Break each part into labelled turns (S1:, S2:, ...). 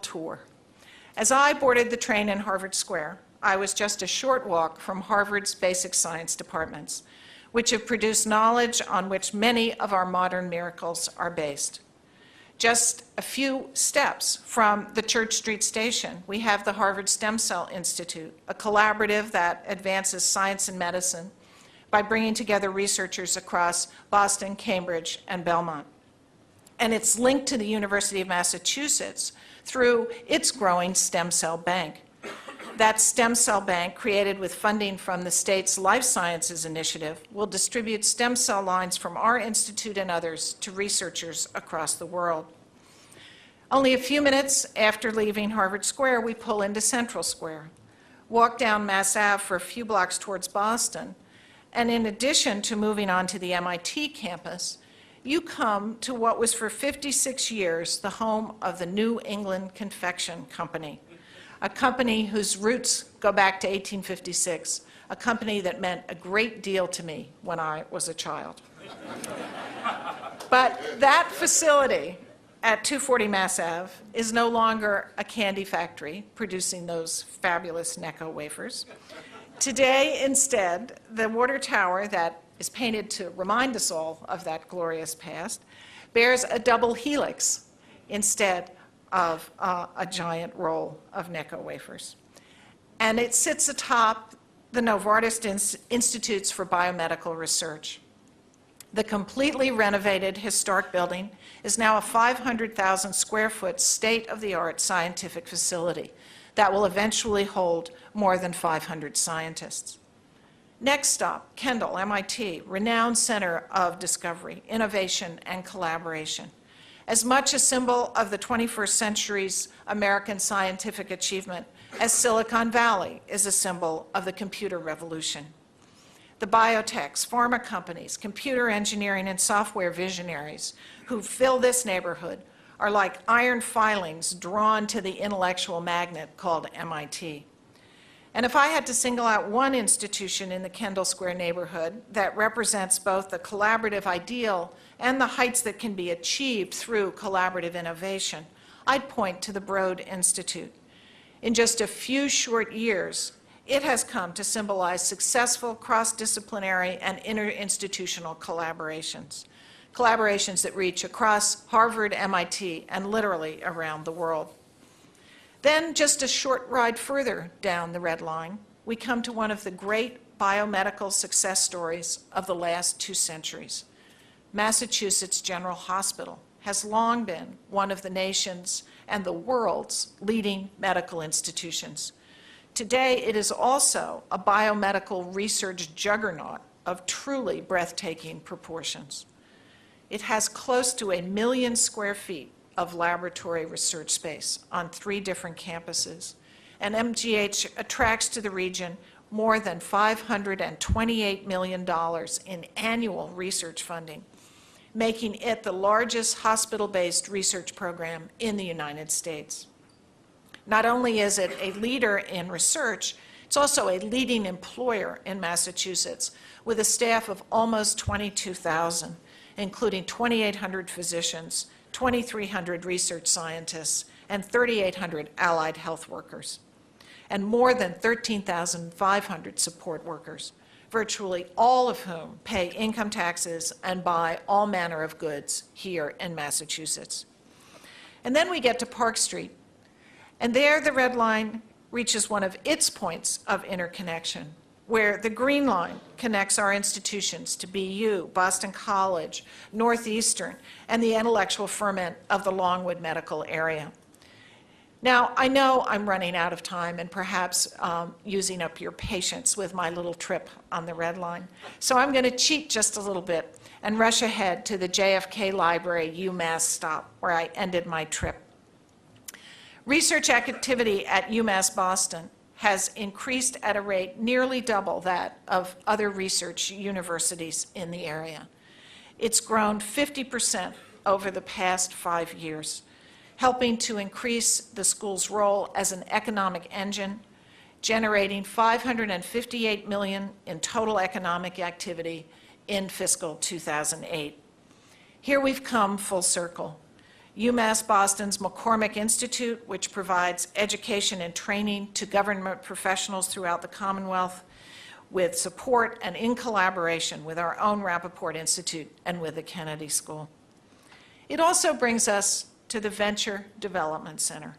S1: tour. As I boarded the train in Harvard Square, I was just a short walk from Harvard's basic science departments, which have produced knowledge on which many of our modern miracles are based. Just a few steps from the Church Street station, we have the Harvard Stem Cell Institute, a collaborative that advances science and medicine by bringing together researchers across Boston, Cambridge, and Belmont. And it's linked to the University of Massachusetts through its growing stem cell bank. That stem cell bank, created with funding from the state's Life Sciences Initiative, will distribute stem cell lines from our institute and others to researchers across the world. Only a few minutes after leaving Harvard Square, we pull into Central Square, walk down Mass Ave for a few blocks towards Boston, and in addition to moving on to the MIT campus, you come to what was for 56 years the home of the New England Confection Company, a company whose roots go back to 1856, a company that meant a great deal to me when I was a child. But that facility at 240 Mass Ave is no longer a candy factory producing those fabulous Necco wafers. Today, instead, the water tower that is painted to remind us all of that glorious past bears a double helix instead of a giant roll of Necco wafers. And it sits atop the Novartis Institutes for Biomedical Research. The completely renovated historic building is now a 500,000 square foot state-of-the-art scientific facility that will eventually hold more than 500 scientists. Next stop, Kendall, MIT, renowned center of discovery, innovation, and collaboration. As much a symbol of the 21st century's American scientific achievement as Silicon Valley is a symbol of the computer revolution. The biotechs, pharma companies, computer engineering, and software visionaries who fill this neighborhood are like iron filings drawn to the intellectual magnet called MIT. And if I had to single out one institution in the Kendall Square neighborhood that represents both the collaborative ideal and the heights that can be achieved through collaborative innovation, I'd point to the Broad Institute. In just a few short years, it has come to symbolize successful cross-disciplinary and interinstitutional collaborations that reach across Harvard, MIT, and literally around the world. Then, just a short ride further down the Red Line, we come to one of the great biomedical success stories of the last 2 centuries. Massachusetts General Hospital has long been one of the nation's and the world's leading medical institutions. Today, it is also a biomedical research juggernaut of truly breathtaking proportions. It has close to 1 million square feet of laboratory research space on 3 different campuses, and MGH attracts to the region more than $528 million in annual research funding, making it the largest hospital-based research program in the United States. Not only is it a leader in research, it's also a leading employer in Massachusetts with a staff of almost 22,000, including 2,800 physicians, 2,300 research scientists, and 3,800 allied health workers, and more than 13,500 support workers, virtually all of whom pay income taxes and buy all manner of goods here in Massachusetts. And then we get to Park Street, and there the Red Line reaches one of its points of interconnection, where the Green Line connects our institutions to BU, Boston College, Northeastern, and the intellectual ferment of the Longwood medical area. Now, I know I'm running out of time and perhaps using up your patience with my little trip on the Red Line, so I'm going to cheat just a little bit and rush ahead to the JFK Library UMass stop, where I ended my trip. Research activity at UMass Boston has increased at a rate nearly double that of other research universities in the area. It's grown 50% over the past 5 years, helping to increase the school's role as an economic engine, generating $558 million in total economic activity in fiscal 2008. Here we've come full circle. UMass Boston's McCormick Institute, which provides education and training to government professionals throughout the Commonwealth with support and in collaboration with our own Rappaport Institute and with the Kennedy School. It also brings us to the Venture Development Center.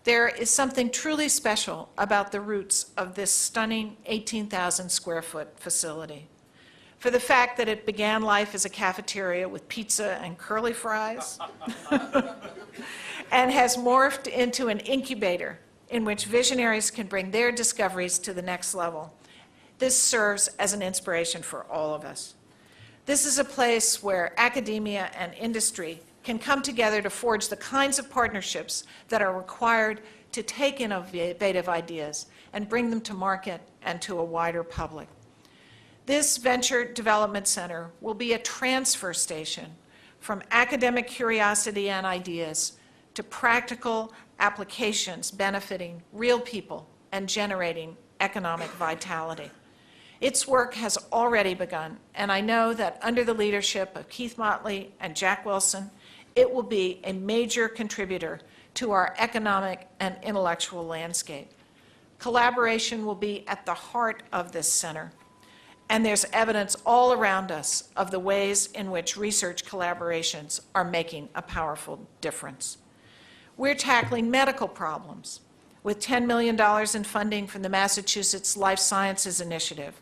S1: There is something truly special about the roots of this stunning 18,000 square foot facility. For the fact that it began life as a cafeteria with pizza and curly fries and has morphed into an incubator in which visionaries can bring their discoveries to the next level. This serves as an inspiration for all of us. This is a place where academia and industry can come together to forge the kinds of partnerships that are required to take innovative ideas and bring them to market and to a wider public. This Venture Development Center will be a transfer station from academic curiosity and ideas to practical applications benefiting real people and generating economic vitality. Its work has already begun, and I know that under the leadership of Keith Motley and Jack Wilson, it will be a major contributor to our economic and intellectual landscape. Collaboration will be at the heart of this center. And there's evidence all around us of the ways in which research collaborations are making a powerful difference. We're tackling medical problems with $10 million in funding from the Massachusetts Life Sciences Initiative.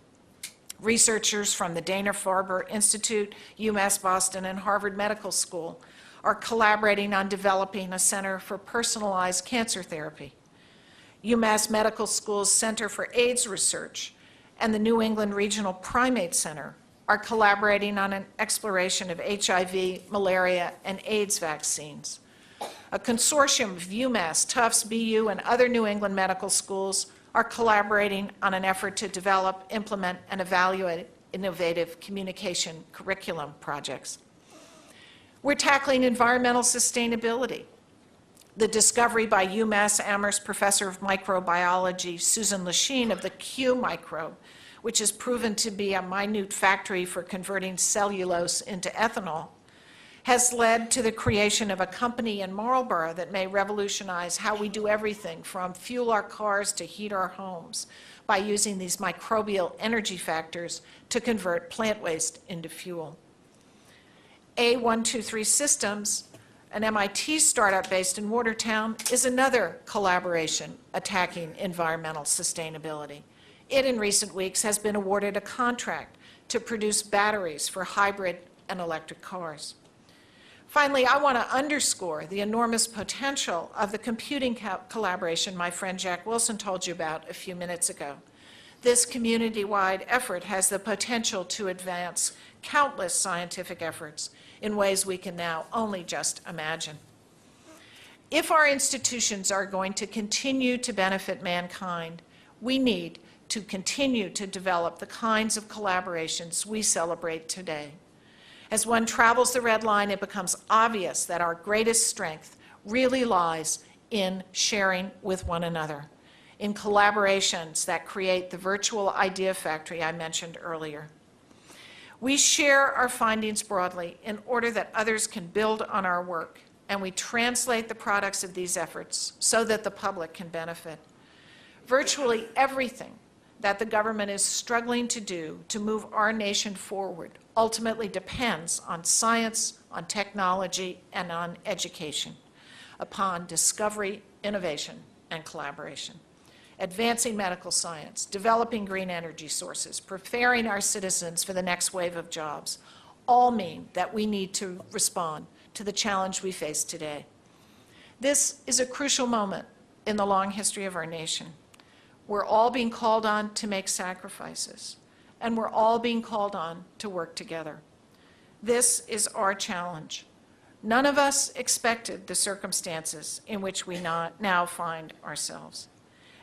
S1: Researchers from the Dana-Farber Institute, UMass Boston, and Harvard Medical School are collaborating on developing a center for personalized cancer therapy. UMass Medical School's Center for AIDS Research and the New England Regional Primate Center are collaborating on an exploration of HIV, malaria, and AIDS vaccines. A consortium of UMass, Tufts, BU, and other New England medical schools are collaborating on an effort to develop, implement, and evaluate innovative communication curriculum projects. We're tackling environmental sustainability. The discovery by UMass Amherst Professor of Microbiology, Susan Lachine, of the Q microbe, which has proven to be a minute factory for converting cellulose into ethanol, has led to the creation of a company in Marlborough that may revolutionize how we do everything from fuel our cars to heat our homes by using these microbial energy factors to convert plant waste into fuel. A123 Systems, an MIT startup based in Watertown, is another collaboration attacking environmental sustainability. It, in recent weeks, has been awarded a contract to produce batteries for hybrid and electric cars. Finally, I want to underscore the enormous potential of the computing collaboration my friend Jack Wilson told you about a few minutes ago. This community-wide effort has the potential to advance countless scientific efforts in ways we can now only just imagine. If our institutions are going to continue to benefit mankind, we need to continue to develop the kinds of collaborations we celebrate today. As one travels the red line, it becomes obvious that our greatest strength really lies in sharing with one another, in collaborations that create the virtual idea factory I mentioned earlier. We share our findings broadly in order that others can build on our work, and we translate the products of these efforts so that the public can benefit. Virtually everything that the government is struggling to do to move our nation forward ultimately depends on science, on technology, and on education, upon discovery, innovation, and collaboration. Advancing medical science, developing green energy sources, preparing our citizens for the next wave of jobs, all mean that we need to respond to the challenge we face today. This is a crucial moment in the long history of our nation. We're all being called on to make sacrifices, and we're all being called on to work together. This is our challenge. None of us expected the circumstances in which we now find ourselves.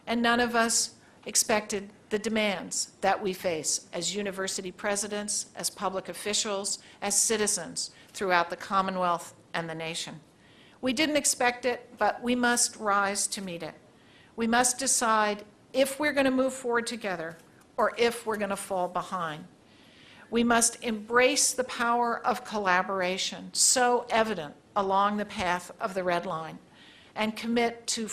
S1: And none of us expected the demands that we face as university presidents, as public officials, as citizens throughout the Commonwealth and the nation. We didn't expect it, but we must rise to meet it. We must decide if we're going to move forward together or if we're going to fall behind. We must embrace the power of collaboration, so evident along the path of the Red Line, and commit to